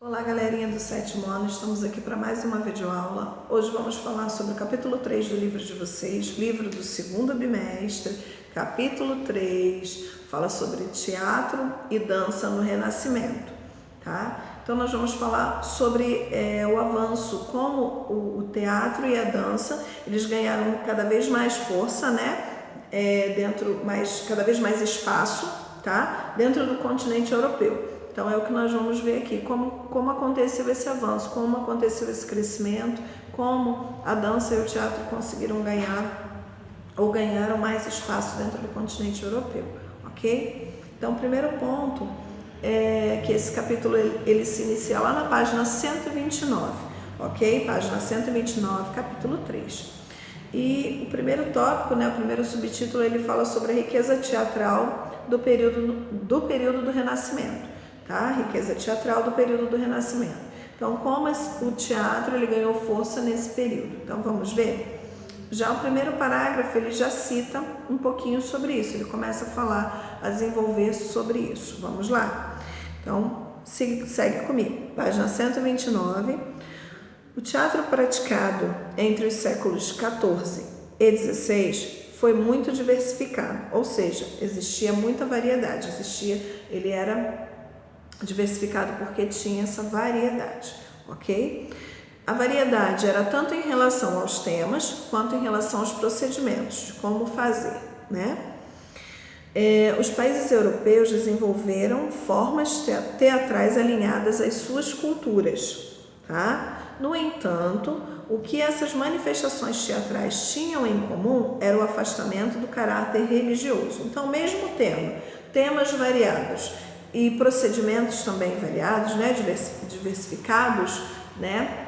Olá, galerinha do sétimo ano, estamos aqui para mais uma videoaula. Hoje vamos falar sobre o capítulo 3 do livro de vocês, livro do segundo bimestre, capítulo 3, fala sobre teatro e dança no Renascimento, tá? Então nós vamos falar sobre o avanço, como o teatro e a dança, eles ganharam cada vez mais força, né? Cada vez mais espaço, tá? Dentro do continente europeu. Então é o que nós vamos ver aqui, como aconteceu esse avanço, como aconteceu esse crescimento, como a dança e o teatro conseguiram ganharam mais espaço dentro do continente europeu, ok? Então o primeiro ponto é que esse capítulo ele se inicia lá na página 129, ok? Página 129, capítulo 3. E o primeiro tópico, né, o primeiro subtítulo, ele fala sobre a riqueza teatral do período do Renascimento. Tá? Riqueza teatral do período do Renascimento. Então, como o teatro ele ganhou força nesse período? Então, vamos ver? Já o primeiro parágrafo, ele já cita um pouquinho sobre isso. Ele começa a desenvolver sobre isso. Vamos lá? Então, segue comigo. Página 129. O teatro praticado entre os séculos XIV e XVI foi muito diversificado. Ou seja, existia muita variedade. Ele era diversificado porque tinha essa variedade, ok? A variedade era tanto em relação aos temas quanto em relação aos procedimentos, de como fazer, né? Os países europeus desenvolveram formas teatrais alinhadas às suas culturas, tá? No entanto, o que essas manifestações teatrais tinham em comum era o afastamento do caráter religioso. Então, mesmo tendo temas variados e procedimentos também variados, né, diversificados, né,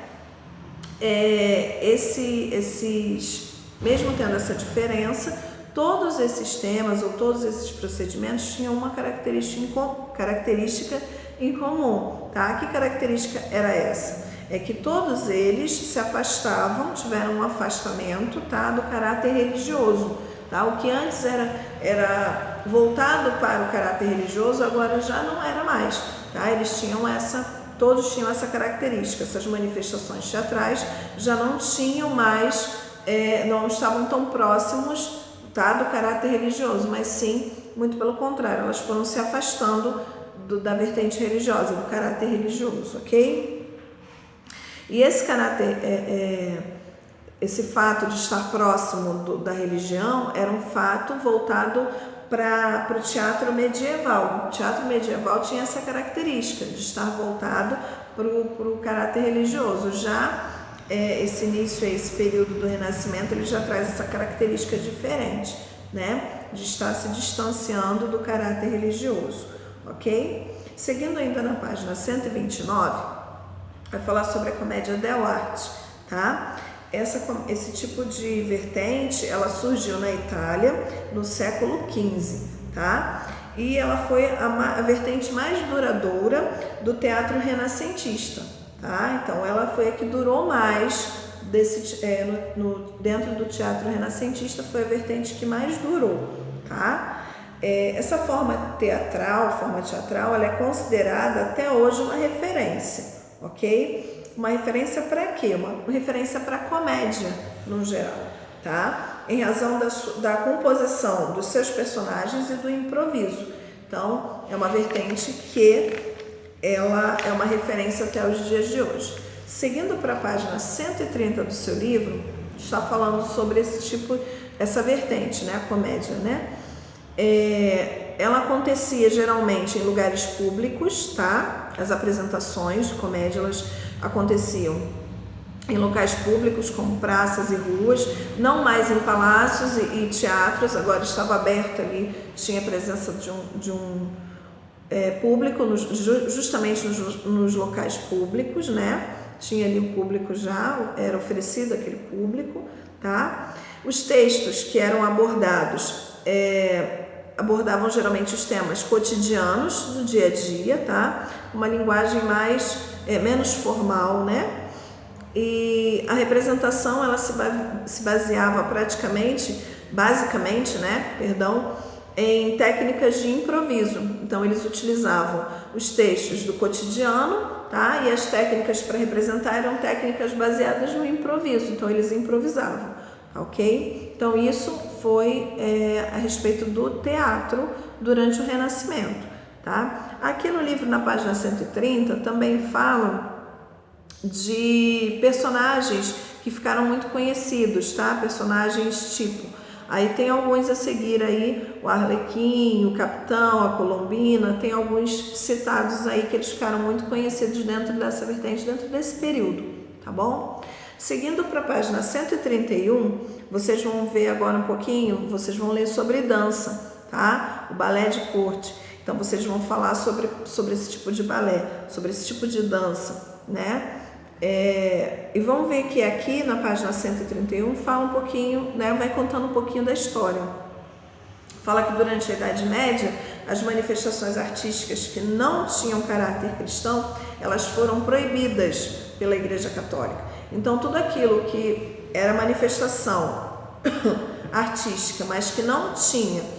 mesmo tendo essa diferença, todos esses temas ou todos esses procedimentos tinham uma característica em comum, tá? Que característica era essa? É que todos eles se afastavam, tiveram um afastamento, tá, do caráter religioso, tá? O que antes era voltado para o caráter religioso, agora já não era mais, tá? Todos tinham essa característica, essas manifestações teatrais já não tinham mais, não estavam tão próximos, tá, do caráter religioso, mas sim, muito pelo contrário, elas foram se afastando da vertente religiosa, do caráter religioso, ok? E esse caráter, esse fato de estar próximo da religião era um fato voltado para o teatro medieval. O teatro medieval tinha essa característica de estar voltado para o caráter religioso. Já esse início, esse período do Renascimento, ele já traz essa característica diferente, né? De estar se distanciando do caráter religioso, ok? Seguindo ainda na página 129, vai falar sobre a comédia dell'arte, tá? Esse tipo de vertente, ela surgiu na Itália no século XV, tá? E ela foi a vertente mais duradoura do teatro renascentista, tá? Então, ela foi a que durou mais dentro do teatro renascentista, foi a vertente que mais durou, tá? Essa forma teatral, ela é considerada até hoje uma referência, ok? Uma referência para quê? Uma referência para a comédia, no geral, tá? Em razão da composição dos seus personagens e do improviso. Então, é uma vertente que ela é uma referência até os dias de hoje. Seguindo para a página 130 do seu livro, está falando sobre essa vertente, né? A comédia, né? Ela acontecia geralmente em lugares públicos, tá? As apresentações de comédia, elas aconteciam em locais públicos como praças e ruas, não mais em palácios e teatros. Agora estava aberto ali, tinha presença de um público justamente nos locais públicos, né? Tinha ali o público já, era oferecido aquele público, tá? Os textos que eram abordavam geralmente os temas cotidianos do dia a dia, tá? Uma linguagem menos formal, né? E a representação, ela se baseava basicamente, né? em técnicas de improviso. Então eles utilizavam os textos do cotidiano, tá? E as técnicas para representar eram técnicas baseadas no improviso. Então eles improvisavam, ok? Então isso foi a respeito do teatro durante o Renascimento, tá? Aqui no livro, na página 130, também falam de personagens que ficaram muito conhecidos, tá? Personagens tipo, aí tem alguns a seguir aí, o Arlequim, o Capitão, a Colombina, tem alguns citados aí que eles ficaram muito conhecidos dentro dessa vertente, dentro desse período, tá bom? Seguindo para a página 131, vocês vão ver agora um pouquinho, vocês vão ler sobre dança, tá? O balé de corte. Então vocês vão falar sobre esse tipo de balé, sobre esse tipo de dança, né? E vamos ver que aqui na página 131 fala um pouquinho, né? Vai contando um pouquinho da história. Fala que durante a Idade Média, as manifestações artísticas que não tinham caráter cristão, elas foram proibidas pela Igreja Católica. Então tudo aquilo que era manifestação artística, mas que não tinha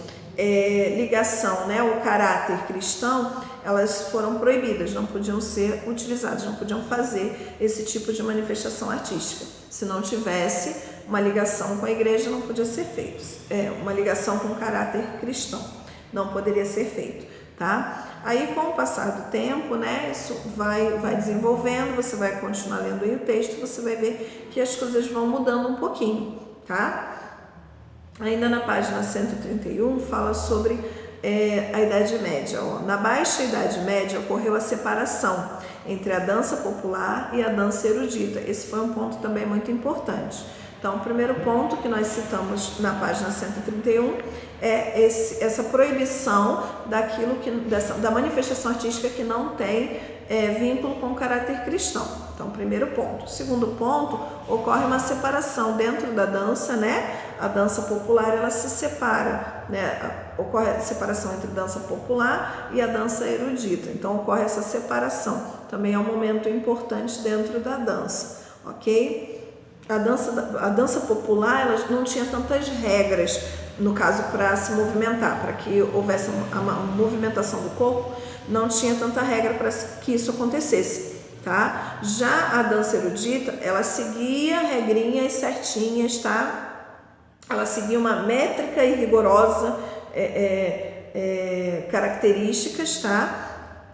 ligação, né, o caráter cristão, elas foram proibidas, não podiam ser utilizadas, não podiam fazer esse tipo de manifestação artística. Se não tivesse uma ligação com a igreja, não podia ser feito. Uma ligação com caráter cristão, não poderia ser feito, tá? Aí, com o passar do tempo, né, isso vai desenvolvendo, você vai continuar lendo aí o texto, você vai ver que as coisas vão mudando um pouquinho, tá? Ainda na página 131 fala sobre a Idade Média. Na Baixa Idade Média ocorreu a separação entre a dança popular e a dança erudita. Esse foi um ponto também muito importante. Então, o primeiro ponto que nós citamos na página 131 é essa proibição da manifestação artística que não tem vínculo com o caráter cristão. Então, primeiro ponto. Segundo ponto, ocorre uma separação dentro da dança, né? A dança popular, ela se separa, né? Ocorre a separação entre dança popular e a dança erudita. Então, ocorre essa separação. Também é um momento importante dentro da dança, ok? A dança popular, ela não tinha tantas regras, no caso, para se movimentar, para que houvesse uma movimentação do corpo, não tinha tanta regra para que isso acontecesse, tá? Já a dança erudita, ela seguia regrinhas certinhas, tá? Ela seguia uma métrica e rigorosa características, tá?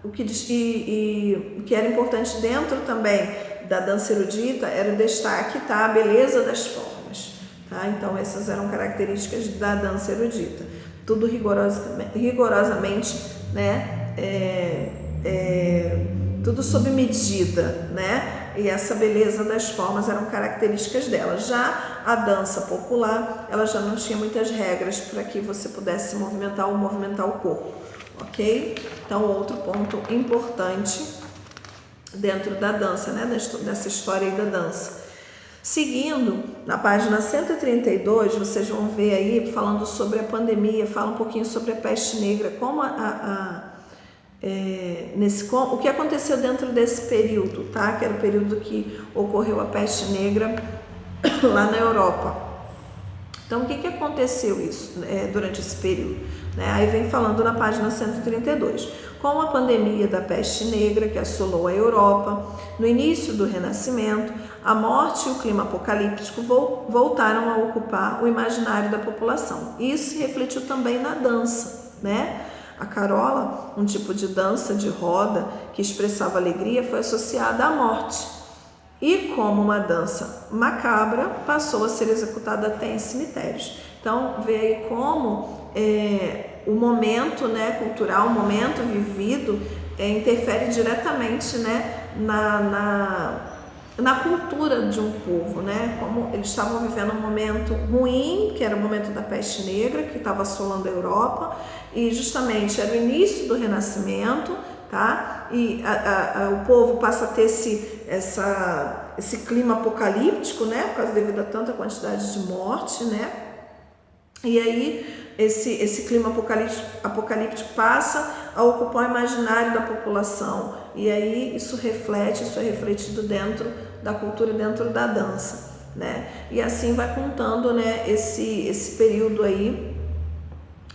O que era importante dentro também da dança erudita era o destaque, tá? A beleza das formas, tá? Então essas eram características da dança erudita. Tudo rigorosamente, né? Tudo sob medida, né? E essa beleza das formas eram características dela. Já a dança popular, ela já não tinha muitas regras para que você pudesse se movimentar ou movimentar o corpo, ok? Então, outro ponto importante dentro da dança, né? Dessa história aí da dança. Seguindo, na página 132, vocês vão ver aí, falando sobre a pandemia, fala um pouquinho sobre a peste negra, como o que aconteceu dentro desse período, tá? Que era o período que ocorreu a peste negra lá na Europa. Então, o que aconteceu durante esse período? Aí vem falando na página 132. Com a pandemia da peste negra que assolou a Europa, no início do Renascimento, a morte e o clima apocalíptico voltaram a ocupar o imaginário da população. Isso se refletiu também na dança, né? A carola, um tipo de dança de roda que expressava alegria, foi associada à morte. E como uma dança macabra, passou a ser executada até em cemitérios. Então, vê aí como o momento, né, cultural, o momento vivido, interfere diretamente, né, na cultura de um povo, né? Como eles estavam vivendo um momento ruim, que era o momento da peste negra, que estava assolando a Europa, e justamente era o início do Renascimento, tá? E o povo passa a ter esse clima apocalíptico, né? Por causa devido a tanta quantidade de morte, né? E aí esse clima apocalíptico passa a ocupar o imaginário da população, e aí isso é refletido dentro da cultura, dentro da dança, né? E assim vai contando, né, esse período aí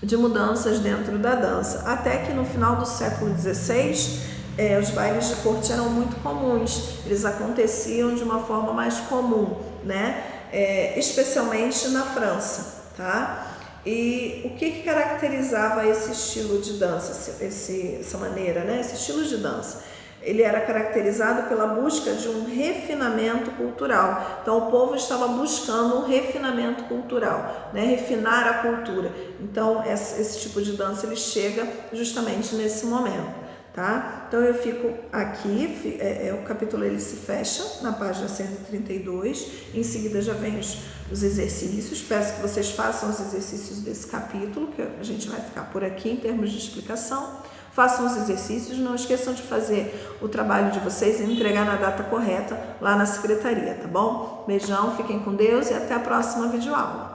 de mudanças dentro da dança, até que no final do século XVI, os bailes de corte eram muito comuns, eles aconteciam de uma forma mais comum, né? Especialmente na França, tá? E o que caracterizava esse estilo de dança, essa maneira, né? Esse estilo de dança? Ele era caracterizado pela busca de um refinamento cultural. Então, o povo estava buscando um refinamento cultural, né? Refinar a cultura. Então, esse tipo de dança ele chega justamente nesse momento, tá? Então, eu fico aqui, o capítulo ele se fecha na página 132. Em seguida, já vem os exercícios. Peço que vocês façam os exercícios desse capítulo, que a gente vai ficar por aqui em termos de explicação. Façam os exercícios, não esqueçam de fazer o trabalho de vocês e entregar na data correta lá na secretaria, tá bom? Beijão, fiquem com Deus e até a próxima videoaula.